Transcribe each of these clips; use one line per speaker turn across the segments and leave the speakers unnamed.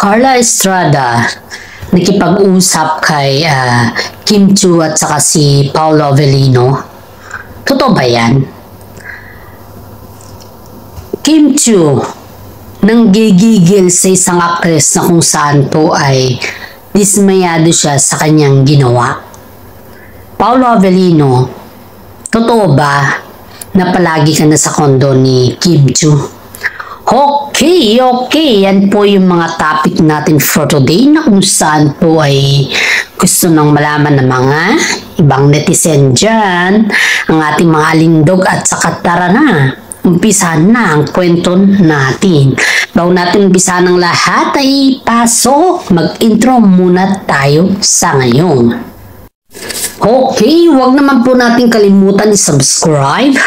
Carla Estrada nakipag-usap kay Kim Chiu at saka si Paolo Avellino. Totoo ba yan? Kim Chiu nanggigigil sa isang actress na kung saan po ay dismayado siya sa kanyang ginawa. Paolo Avellino, totoo ba na palagi ka na sa kondo ni Kim Chiu? Okay. Yan po yung mga topic natin for today na kung saan po ay gusto nang malaman ng mga ibang netizen dyan, ang ating mga alindog at saka tara na. Umpisahan na ang kwento natin. Bago natin umpisahan ng lahat ay pasok, mag-intro muna tayo sa ngayon. Okay, huwag naman po natin kalimutan i-subscribe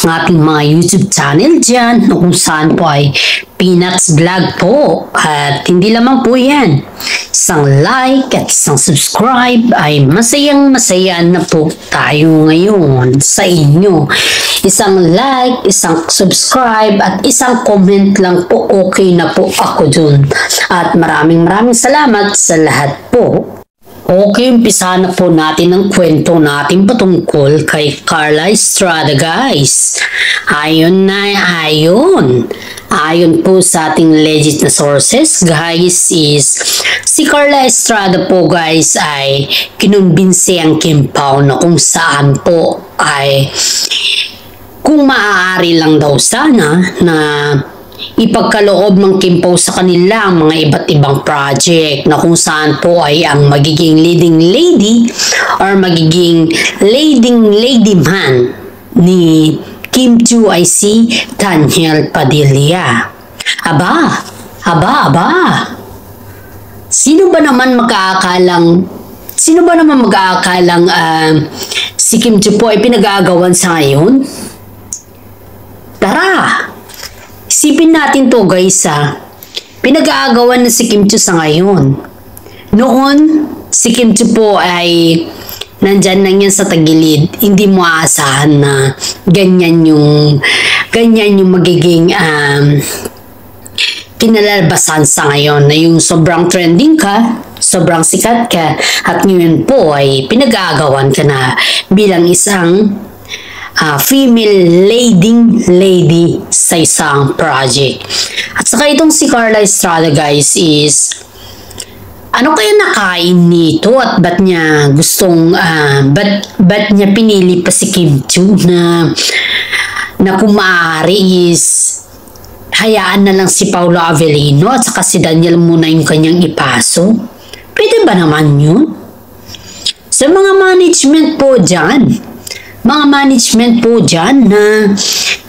ang ating mga YouTube channel dyan na kung saan po ay Peanuts Vlog po. At hindi lamang po yan. Isang like at isang subscribe ay masayang-masaya na po tayo ngayon sa inyo. Isang like, isang subscribe at isang comment lang po, okay na po ako dun. At maraming salamat sa lahat po. Okay, umpisa na po natin ang kwento natin patungkol kay Carla Estrada, guys. Ayon po sa ating legit na sources, guys, is si Carla Estrada po, guys, ay kinumbinsi ang Kim Pao na kung saan po ay kung maaari lang daw sana na ipagkaloob ng Kim Pao sa kanila ang mga iba't ibang project na kung saan po ay ang magiging leading lady or magiging leading man ni Kim Chiu ay si Daniel Padilla. Aba. Sino ba naman mag-aakalang si Kim Chiu po ay pinag-aagawan sa ngayon? Tara! Isipin natin to, guys, pinag-aagawan na si Kim Chiu sa ngayon. Noon, si Kim Chiu po ay nandyan lang yan sa tagilid. Hindi mo aasahan na ganyan yung magiging kinalalabasan sa ngayon. Na yung sobrang trending ka, sobrang sikat ka, at ngayon po ay pinag-aagawan ka na bilang isang female lady sa isang project. At saka itong si Carla Estrada, guys, is ano kaya nakain nito at ba't niya pinili pa si Kim Chiu na kung maaari is hayaan na lang si Paolo Avellino at saka si Daniel muna yung kanyang ipaso? Pwede ba naman yun? Sa mga management po dyan na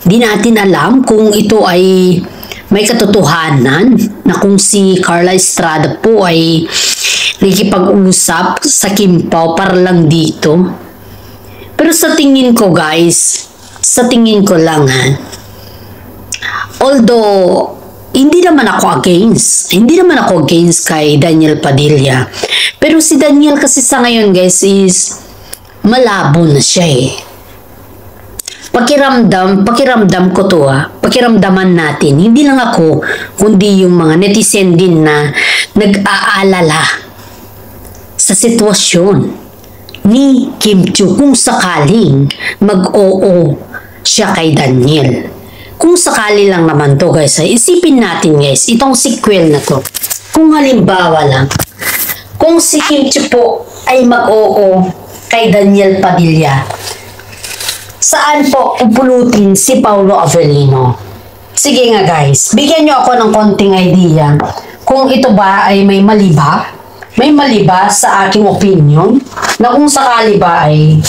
di natin alam kung ito ay may katotohanan na kung si Carla Estrada po ay nakikipag-usap sa Kim Pao para lang dito. Pero sa tingin ko, guys, lang although hindi naman ako against kay Daniel Padilla, pero si Daniel kasi sa ngayon, guys, is malabo na siya eh. Pakiramdam ko to pakiramdaman natin, hindi lang ako, kundi yung mga netizen din na nag-aalala sa sitwasyon ni Kim Chiu kung sakaling mag-oo siya kay Daniel. Kung sakali lang naman to, guys, isipin natin, guys, itong sequel na to. Kung halimbawa lang, kung si Kim Chiu po ay mag-oo kay Daniel Padilla, saan po pupulutin si Paolo Avellino? Sige nga, guys, bigyan nyo ako ng konting idea kung ito ba ay may mali ba? May mali ba sa aking opinion? Na kung sakali ba ay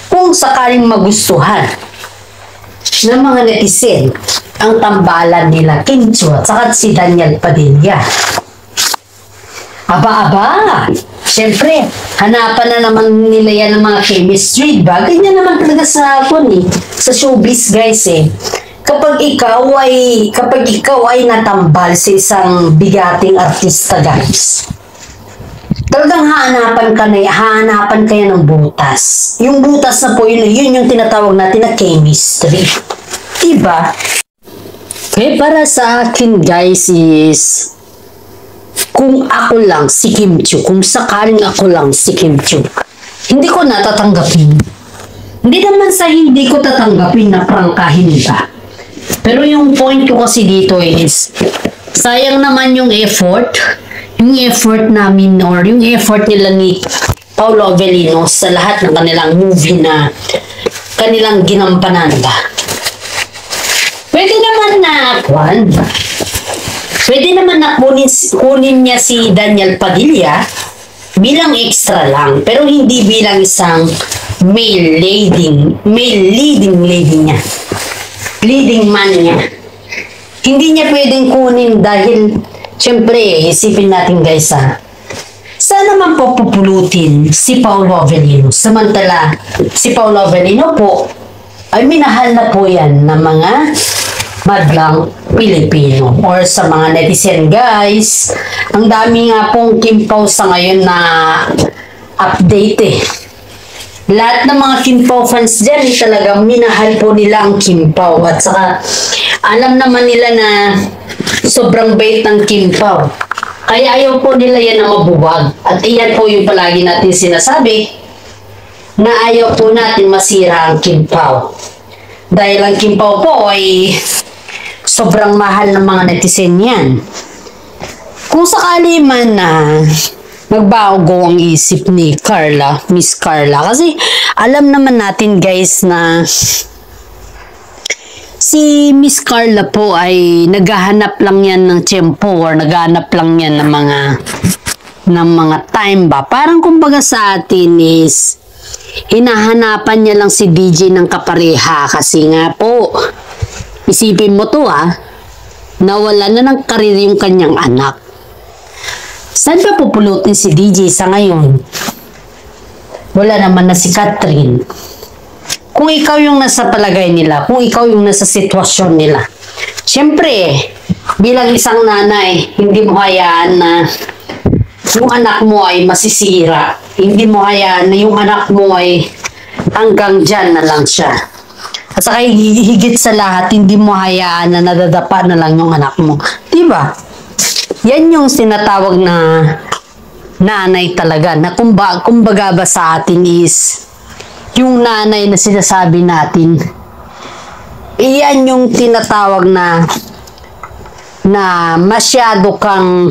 kung sakaling magustuhan ng mga netizen ang tambalan nila Kim Chiu at saka si Daniel Padilla. Aba! Siyempre, hanapan na naman nila yan ng mga chemistry, ba? Ganyan naman talaga sa showbiz, guys, eh. Kapag ikaw ay natambal sa isang bigating artista, guys, talagang hahanapan kaya ng butas. Yung butas na po, yun yung tinatawag natin na chemistry. Diba? Kaya para sa akin, guys, is kung ako lang si Kim Chiu, kung sakaling ako lang si Kim Chiu, hindi ko natatanggapin. Hindi naman sa hindi ko tatanggapin na prangkahin ka. Pero yung point ko kasi dito is, sayang naman yung effort namin or yung effort nila ni Paolo Avellino sa lahat ng kanilang movie na kanilang ginampanan ba. Pwede naman na kunin niya si Daniel Padilla bilang extra lang, pero hindi bilang isang male leading man niya. Hindi niya pwedeng kunin dahil syempre, isipin natin guys saan naman po pupulutin si Paolo Avellino? Samantala, si Paolo Avellino po ay minahal na po yan ng mga madlang Pilipino or sa mga netizen guys. Ang dami nga pong Kim Pao sa ngayon na update Lahat ng mga Kim Pao fans dyan talagang minahal po nila ang Kim Pao at saka alam naman nila na sobrang bait ng Kim Pao. Kaya ayaw po nila yan na mabuwag. At iyan po yung palagi natin sinasabi na ayaw po natin masira ang Kim Pao. Dahil ang Kim Pao po ay sobrang mahal ng mga netizen yan. Kung sakali man na magbago ang isip ni Miss Carla. Kasi alam naman natin guys na si Miss Carla po ay naghahanap lang yan ng tiyempo or naghahanap lang yan ng mga time ba. Parang kumbaga sa atin is hinahanapan niya lang si DJ ng kapareha kasi nga po isipin mo to nawala na ng karir yung kanyang anak. Saan ba pupulutin si DJ sa ngayon? Wala naman na si Catherine. Kung ikaw yung nasa palagay nila, kung ikaw yung nasa sitwasyon nila, syempre, bilang isang nanay, hindi mo hayaan na yung anak mo ay masisira. Hindi mo hayaan na yung anak mo ay hanggang dyan na lang siya. At saka higit sa lahat, hindi mo hayaan na nadadapa na lang yung anak mo. Diba? Yan yung sinatawag na nanay talaga. Na kumbaga ba sa atin is yung nanay na sinasabi natin. Iyan yung tinatawag na masyado kang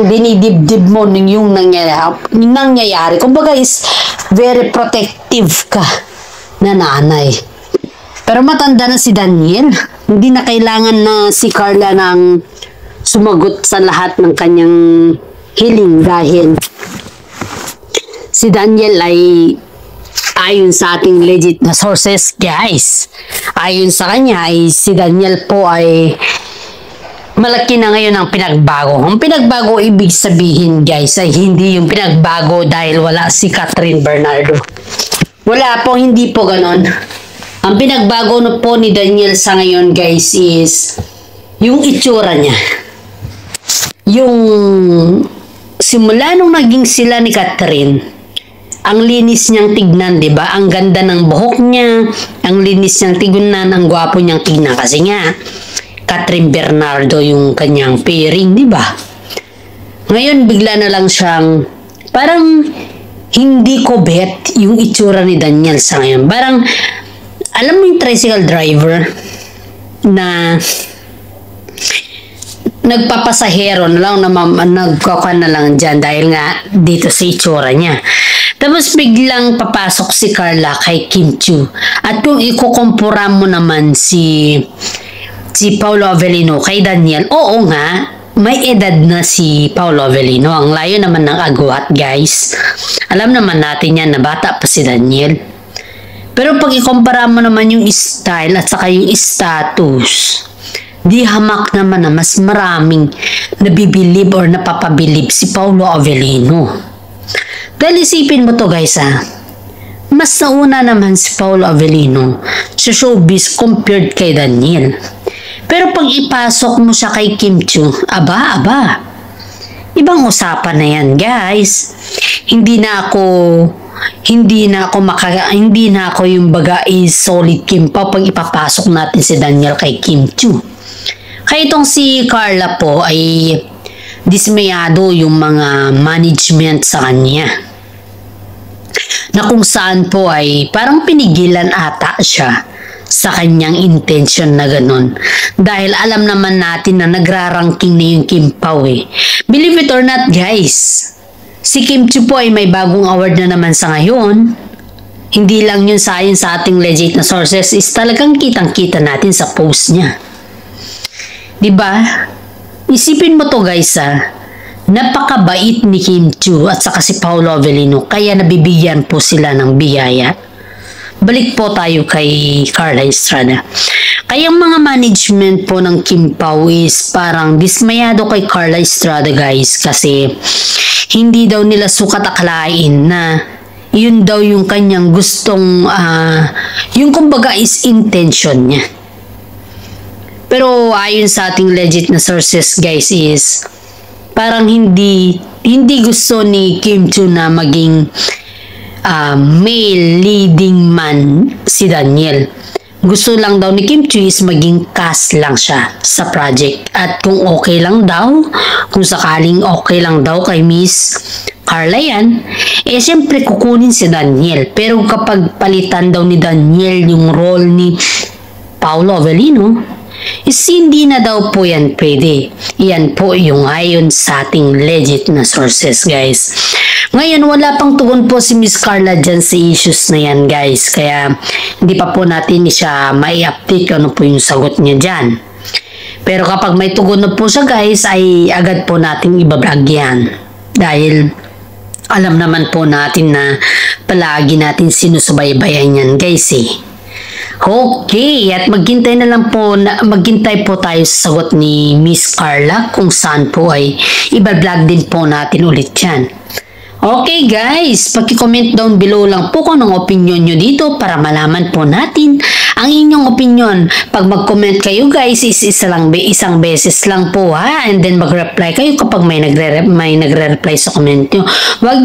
dinidibdib mo yung nangyayari. Kumbaga is very protective ka na nanay. Pero matanda na si Daniel. Hindi na kailangan na si Carla nang sumagot sa lahat ng kanyang hiling dahil si Daniel ay ayon sa ating legit na sources guys. Ayon sa kanya ay si Daniel po ay malaki na ngayon ang pinagbago. Ang pinagbago ibig sabihin guys ay hindi yung pinagbago dahil wala si Catherine Bernardo. Wala po, hindi po ganon. Ang pinagbago na po ni Daniel sa ngayon guys is yung itsura niya. Yung simula nung naging sila ni Catherine, ang linis niyang tignan, di ba? Ang ganda ng buhok niya, ang linis niyang tignan, ang gwapo niyang tignan. Kasi nga, Catherine Bernardo yung kanyang pairing, di ba? Ngayon, bigla na lang siyang, parang hindi ko bet yung itsura ni Daniel sa ngayon. Parang, alam mo yung tricycle driver na nagpapasahero na lang, nagkakan na lang dyan dahil nga dito sa itsura niya. Tapos biglang papasok si Carla kay Kim Chiu. At kung ikukumpura mo naman si Paolo Avellino kay Daniel, oo nga, may edad na si Paolo Avellino. Ang layo naman ng agwat, guys. Alam naman natin yan na bata pa si Daniel. Pero pag ikumpara mo naman yung style at saka yung status, di hamak naman na mas maraming nabibilib or napapabilib si Paolo Avellino. Dahil isipin mo to guys mas nauna naman si Paolo Avellino sa showbiz compared kay Daniel. Pero pag ipasok mo siya kay Kim Chiu, aba, ibang usapan na yan guys. Hindi na ako yung baga is solid Kim Pao pag ipapasok natin si Daniel kay Kim Chiu. Kaya itong si Carla po ay dismayado yung mga management sa kanya. Na kung saan po ay parang pinigilan ata siya sa kanyang intention na ganun. Dahil alam naman natin na nagrarangking na yung Kim Pao eh. Believe it or not guys, si Kim Chiu po ay may bagong award na naman sa ngayon. Hindi lang yun sa ating legit na sources, is talagang kitang-kita natin sa post niya. Diba? Isipin mo to guys napakabait ni Kim Chiu at saka si Paolo Avellino kaya nabibigyan po sila ng biyaya. Balik po tayo kay Carla Estrada. Kaya mga management po ng Kim Pao is parang dismayado kay Carla Estrada guys kasi hindi daw nila sukat akalain na yun daw yung kanyang gustong yung kumbaga is intention niya. Pero ayon sa ating legit na sources guys is parang hindi gusto ni Kim Chiu na maging male leading man si Daniel. Gusto lang daw ni Kim Chiu is maging cast lang siya sa project. At kung okay lang daw, kung sakaling okay lang daw kay Miss Carla yan, eh siyempre kukunin si Daniel. Pero kapag palitan daw ni Daniel yung role ni Paolo Avellino, is hindi na daw po yan pwede. Yan po yung ayon sa ating legit na sources guys. Ngayon wala pang tugon po si Miss Carla dyan sa issues na yan guys. Kaya hindi pa po natin siya mai-update kung ano po yung sagot niya dyan. Pero kapag may tugon na po siya guys ay agad po natin ibablog yan. Dahil alam naman po natin na palagi natin sinusubaybayan yan guys eh. Okay, at maghintay po tayo sa sagot ni Miss Carla kung saan po ay iba-vlog din po natin ulit yan. Okay guys, paki-comment down below lang po kung anong opinion nyo dito para malaman po natin ang inyong opinion. Pag mag-comment kayo guys, isang beses lang po ha, and then mag-reply kayo kapag may nagre-reply sa comment nyo. Wag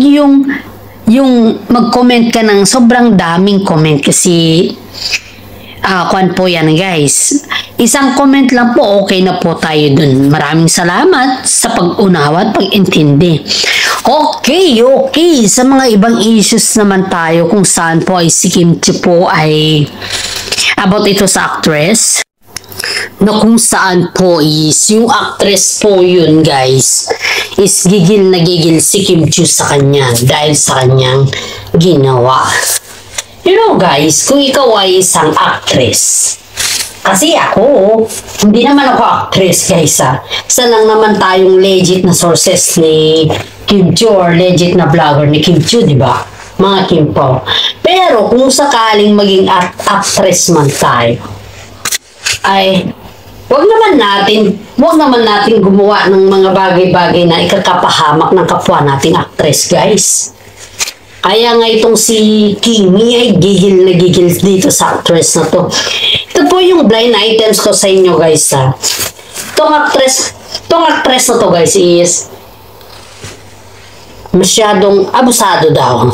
yung mag-comment ka ng sobrang daming comment kasi kuan po yan guys. Isang comment lang po, okay na po tayo dun. Maraming salamat sa pag-unawa at pag-intindi. Okay. Sa mga ibang issues naman tayo kung saan po ay si Kim Chiu po ay about ito sa actress. Na kung saan po is yung actress po yun guys is gigil na gigil si Kim Chiu sa kanya dahil sa kanyang ginawa. You know guys, kung ikaw ay isang actress, kasi ako, hindi naman ako actress guys Isa lang naman tayong legit na sources ni Kim Chiu or legit na vlogger ni Kim Chiu, di ba? Mga Kim Pao. Pero kung sakaling maging actress man tayo, ay wag naman natin gumawa ng mga bagay-bagay na ikakapahamak ng kapwa nating actress guys. Kaya nga itong si Kimi ay gigil na gigil dito sa actress na to. Ito po yung blind items ko sa inyo guys Itong actress na to guys is masyadong abusado daw.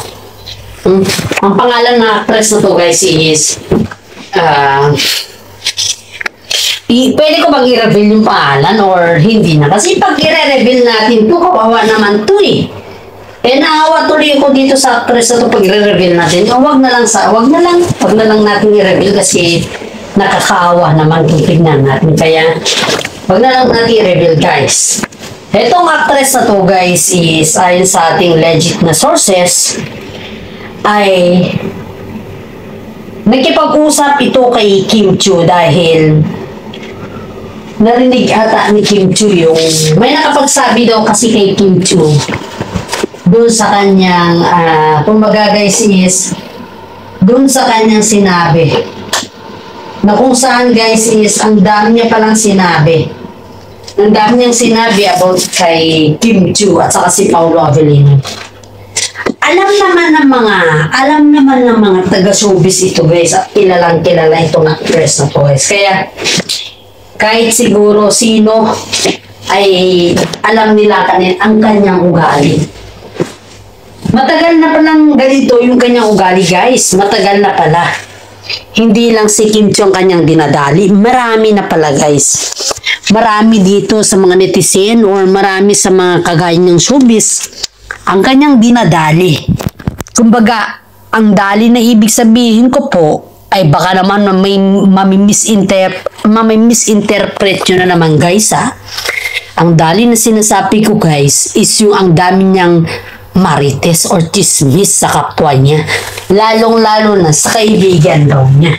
Ang pangalan ng actress na to guys is pwede ko bang i-reveal yung pangalan or hindi na? Kasi pag i-reveal natin to, kawawa naman to eh. Naawa tuloy ako dito sa actress na ito pag i-reveal natin. Wag na lang natin i-reveal kasi nakakaawa naman kung tignan natin. Kaya, wag na lang natin i-reveal guys. Itong actress na to guys is ayon sa ating legit na sources ay nakipag-usap ito kay Kim Chiu dahil narinig ata ni Kim Chiu yung may nakapagsabi daw kasi kay Kim Chiu doon sa kanyang, kumbaga guys is, doon sa kanyang sinabi. Na kung saan guys is, ang dami niya palang sinabi. Ang dami niyang sinabi about kay Kim Chiu at saka si Paolo Avellino. Alam naman ng mga taga-showbiz ito guys at kilalang kilala itong actress na to guys. Kaya, kahit siguro sino ay alam nila ang kanyang ugali. Matagal na palang ganito yung kanyang ugali guys. Matagal na pala. Hindi lang si Kim Chiu ang kanyang dinadali. Marami na pala guys. Marami dito sa mga netizen or marami sa mga kagaya ng showbiz ang kanyang dinadali. Kumbaga, ang dali na ibig sabihin ko po ay baka naman may mami-misinterpret nyo na naman guys ha. Ang dali na sinasabi ko guys is yung ang dami niyang marites or chismis sa kapwa niya. Lalong-lalo na sa kaibigan daw niya.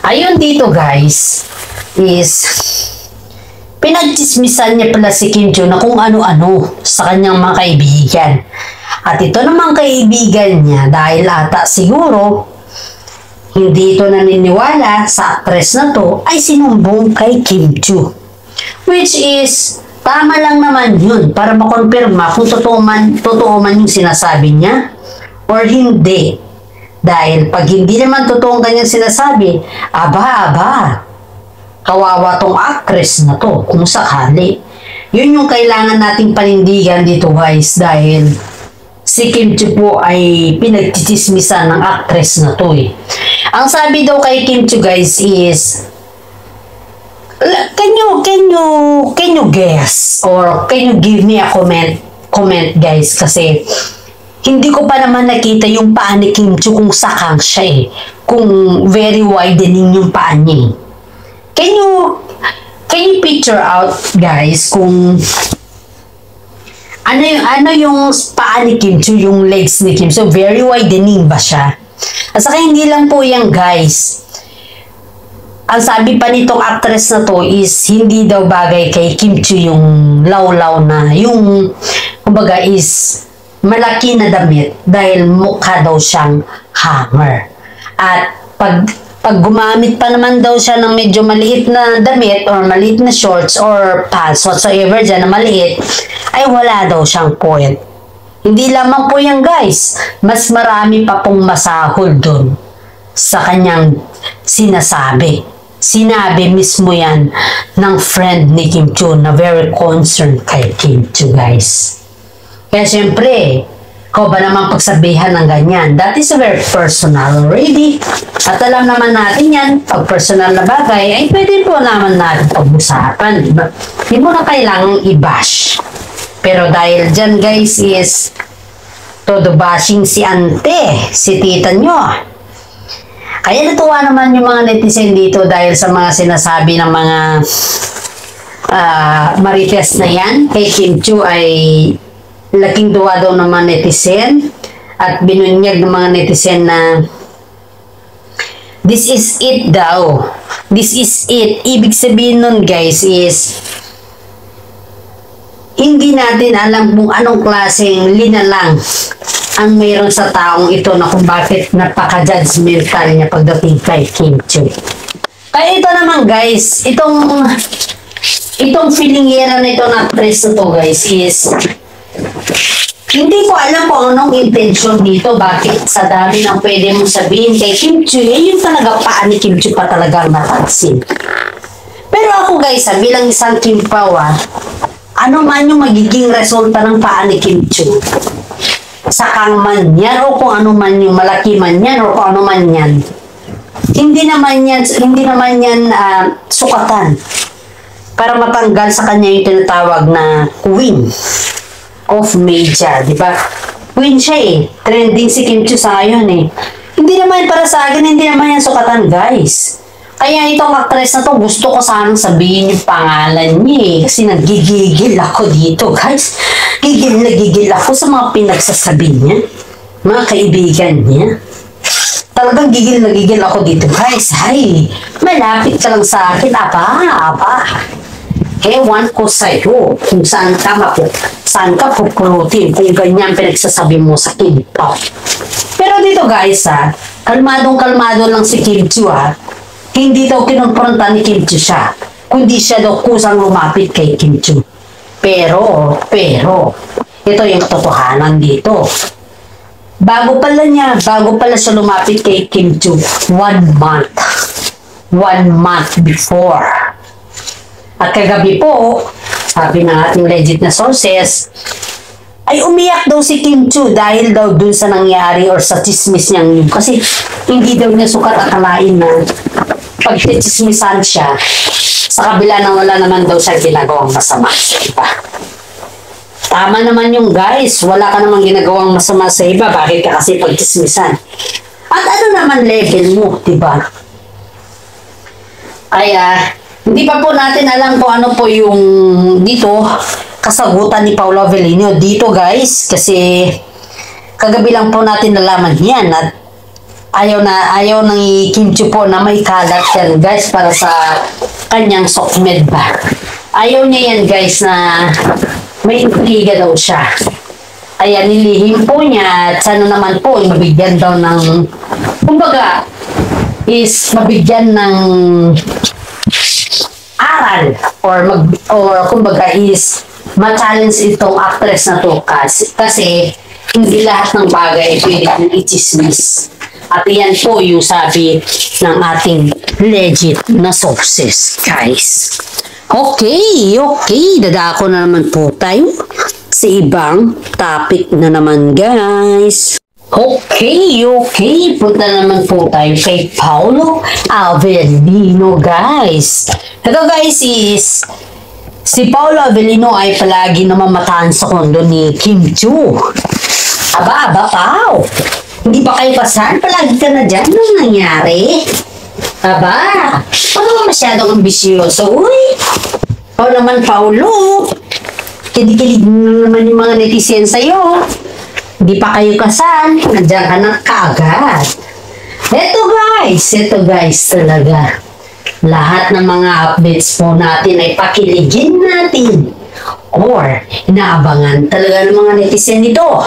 Ayun dito guys is pinagchismisan niya pala si Kim Chiu na kung ano-ano sa kanyang mga kaibigan. At ito namang kaibigan niya dahil ata siguro hindi ito naniniwala sa actress na to ay sinumbong kay Kim Chiu. Which is tama lang naman yun para makonfirma kung totoo man yung sinasabi niya or hindi. Dahil pag hindi naman totoong kanyang sinasabi, aba, kawawa tong actress na to kung sakali. Yun yung kailangan nating panindigan dito guys dahil si Kim Chiu po ay pinagtitismisan ng actress na to eh. Ang sabi daw kay Kim Chiu guys is can you guess or can you give me a comment guys kasi hindi ko pa naman nakita yung paa ni Kim Chiu kung sakang siya eh. Kung very widening yung paa niya. Can you picture out guys kung ano yung paa ni Kim Chiu, yung legs ni Kim Chiu, very widening ba siya? At saka hindi lang po yan guys. Ang sabi pa nitong actress na to is hindi daw bagay kay Kim Chiu yung lawlaw na, yung kumbaga is malaki na damit dahil mukha daw siyang hanger. At pag gumamit pa naman daw siya ng medyo maliit na damit or maliit na shorts or pants whatsoever dyan na maliit, ay wala daw siyang point. Hindi lamang po yan guys, mas marami pa pong masahol dun sa kanyang sinasabi. Sinabi mismo yan ng friend ni Kim Chiu na very concerned kay Kim Chiu guys. Kaya syempre, ikaw ba naman pagsabihan ng ganyan? That is a very personal already. At alam naman natin yan, pag personal na bagay, ay pwede po naman natin pag-usapan. Diba? Hindi mo na kailangang i-bash. Pero dahil dyan guys is todo bashing si ante, si tita nyo. Kaya natuwa naman yung mga netizen dito dahil sa mga sinasabi ng mga marites na yan. Kay Kim Chiu ay laking duwa daw ng mga netizen at binunyag ng mga netizen na this is it daw. This is it. Ibig sabihin nun guys is hindi natin alam kung anong klaseng linalang ang mayroon sa taong ito na kung bakit napaka-judgmental niya pagdating kay Kim Chiu. Kaya ito naman guys, itong feelingera na ito na actress na to guys is hindi ko alam kung anong intention dito. Bakit sa dami ng pwede mong sabihin kay Kim Chiu, yung talaga paa ni Kim Chiu pa talagang napansin. Pero ako guys, bilang isang Kim Pao, ano man yung magiging resulta ng paa ni Kim Chiu, sakang man yan o kung ano man yung malaki man yan o kung ano man yan, hindi naman yan sukatan para matanggal sa kanya yung tinatawag na queen of media, di ba? Queen siya eh. Trending si Kim Chiu sa ngayon eh. Hindi naman para sa akin, hindi naman yan sukatan guys. Kaya itong actress na to, gusto ko sanang sabihin yung pangalan niya eh. Kasi nagigigil ako dito guys. Gigil na gigil ako sa mga pinagsasabi niya. Mga kaibigan niya. Talagang gigil na gigil ako dito guys. Ay, malapit ka lang sa akin. Apa. Ewan ko sa'yo kung saan ka pupulutin kung ganyan pinagsasabi mo sa Kim Pao. Pero dito guys kalmadong-kalmado lang si Kim Chiu Hindi daw kinonfronta ni Kim Chiu siya, kundi siya daw kusang lumapit kay Kim Chiu. Pero, ito yung katotohanan dito. Bago pala siya lumapit kay Kim Chiu, 1 month before. At kagabi po, sabi ng ating legit na sources, ay umiyak daw si Kim Chiu dahil daw dun sa nangyari or sa chismis niyang yun. Kasi hindi daw niya sukat akalain na pagchichismisan siya sa kabila na wala naman daw siya ginagawang masama sa iba. Tama naman yung guys, wala ka namang ginagawang masama sa iba, bakit ka kasi pagchismisan? At ano naman level mo, diba? Kaya, hindi pa po natin alam kung ano po yung dito, kasagutan ni Paolo Avellino dito guys, kasi kagabi lang po natin nalaman yan at ayaw ng Kim Chiu po na may kalat yan guys para sa kanyang sokmed ba. Ayaw niya yan guys na may intriga daw siya. Kaya nilihim po niya at sana naman po mabigyan daw ng kumbaga is mabigyan ng aral or kumbaga is ma-challenge itong actress na to kasi hindi lahat ng bagay pwede kong i-chismis. At yan po yung sabi ng ating legit na sources, guys. Okay. Dadako na naman po tayo sa ibang topic na naman, guys. Okay. Punta naman po tayo kay Paolo Avellino, guys. Ito, guys, is si Paolo Avellino ay palagi namamataan sa kondo ni Kim Chiu. Aba, Pao. Hindi pa kayo kasal? Palagi ka na dyan. Anong nangyari? Aba, ano masyadong ambisyoso? Uy, o naman, Paulo. Kilig-kilig naman yung mga netizen sa'yo. Hindi pa kayo kasal. Nandiyan ka na kaagad. Ito guys talaga. Lahat ng mga updates po natin ay pakiligin natin or inaabangan talaga ng mga netizen nito.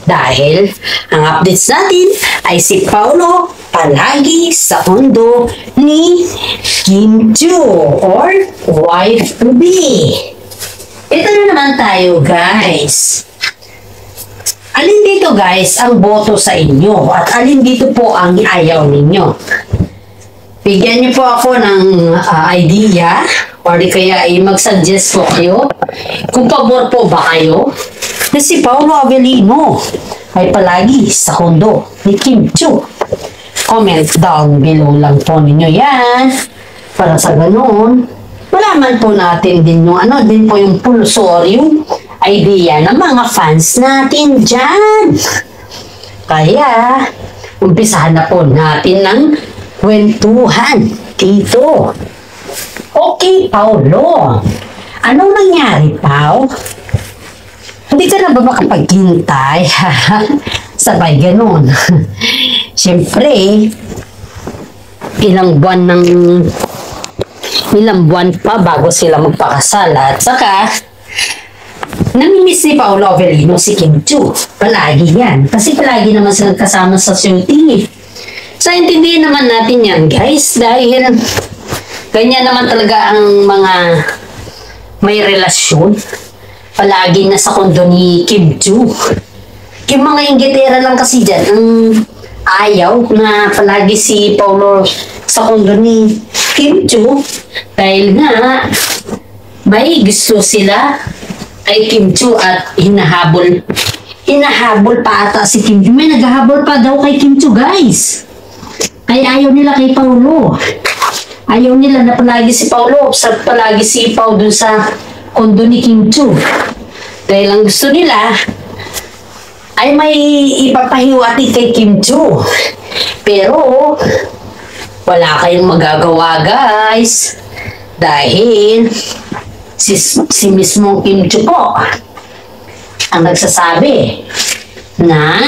Dahil ang updates natin ay si Paolo palagi sa kondo ni Kim Chiu or wife to be. Ito na naman tayo guys. Alin dito guys ang boto sa inyo at alin dito po ang ayaw ninyo? Bigyan niyo po ako ng idea or di kaya ay mag-suggest po kayo kung pabor po ba kayo na si Paolo Avellino ay palagi sa kondo ni Kim Chiu. Comment down below lang po ninyo yan para sa ganun malaman po natin din yung din po yung pulsoryong idea ng mga fans natin dyan. Kaya umpisahan na po natin ng kwentuhan dito. Okay, Paolo. Anong nangyari, Pao? Hindi ka na ba makapaghintay? Sabay ganun. Siyempre, ilang buwan pa bago sila magpakasal. At saka, namimiss ni Paolo Avellino si Kim Chiu. Palagi yan. Kasi palagi naman silang kasama sa shooting. So, intindihin naman natin yan, guys. Dahil, ganyan naman talaga ang mga may relasyon. Palagi nasa kondo ni Kim Chiu. Yung mga inggitera lang kasi dyan, ang ayaw na palagi si Paolo sa kondo ni Kim Chiu. Dahil nga, may gusto sila kay Kim Chiu at hinahabol pa ata si Kim Chiu. May naghahabol pa daw kay Kim Chiu, guys. Kaya ayaw nila kay Paolo. Ayaw nila na palagi si Paolo. Palagi si Pao dun sa kondo ni Kim Chiu. Dahil ang gusto nila ay may ipapahiwati kay Kim Chiu. Pero wala kayong magagawa, guys. Dahil si mismong Kim Chiu po ang nagsasabi na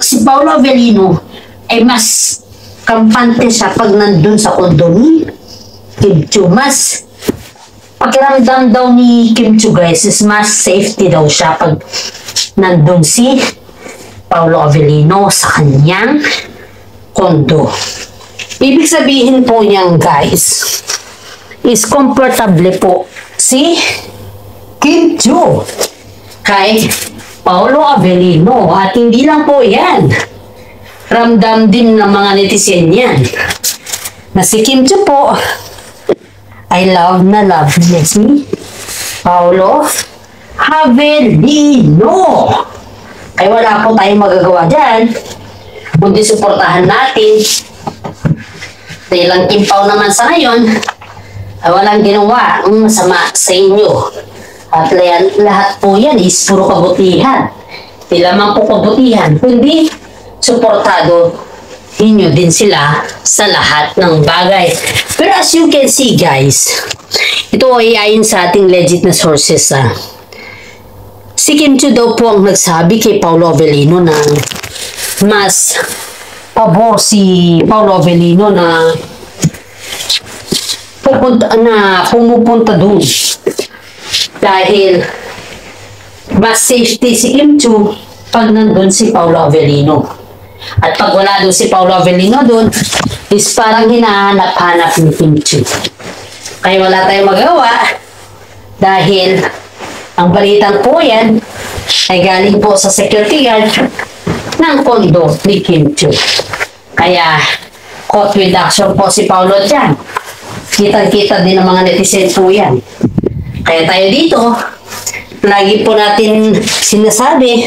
si Paolo Avellino ay mas kampante siya pag nandun sa kondo ni Kim Chiu. Mas pakiramdam daw ni Kim Chiu, guys, is mas safety daw siya pag nandun si Paolo Avellino sa kanyang kondo. Ibig sabihin po niyang, guys, is comfortable po si Kim Chiu kay Paolo Avellino. At hindi lang po yan. Ramdam din ng mga netizen yan na si Kim Chiu po ay love na love niya si Paolo Avelino. Ay wala po tayong magagawa dyan, kundi suportahan natin. Dahil ang Kimpaw naman sa ngayon, ay walang ginawa ang masama sa inyo. At lahat po yan is puro kabutihan. Di lamang po kabutihan, kundi suportado ninyo din sila sa lahat ng bagay. Pero as you can see guys, ito ay ayon sa ating legit na sources. Si Kim Chiu daw po ang nagsabi kay Paolo Avellino na mas pabor si Paolo Avellino na pumupunta dun. Dahil mas safety si Kim Chiu pag nandun si Paolo Avellino. At pag wala doon si Paolo Avellino doon, is parang hinahanap-hanap ni Kim Chiu. Kaya wala tayong magawa dahil ang balitang po yan ay galing po sa security guard ng kondo ni Kim Chiu. Kaya caught with action po si Paolo dyan. Kitang-kita din ng mga netizen po yan. Kaya tayo dito, lagi po natin sinasabi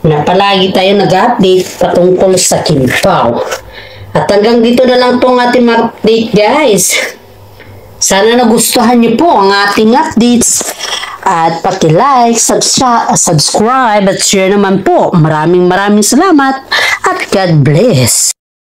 na palagi tayo nag-update patungkol sa Kimpaw. At hanggang dito na lang tong ating update guys. Sana nagustuhan niyo po ang ating updates. At paki-like, subscribe at share naman po. Maraming salamat at God bless.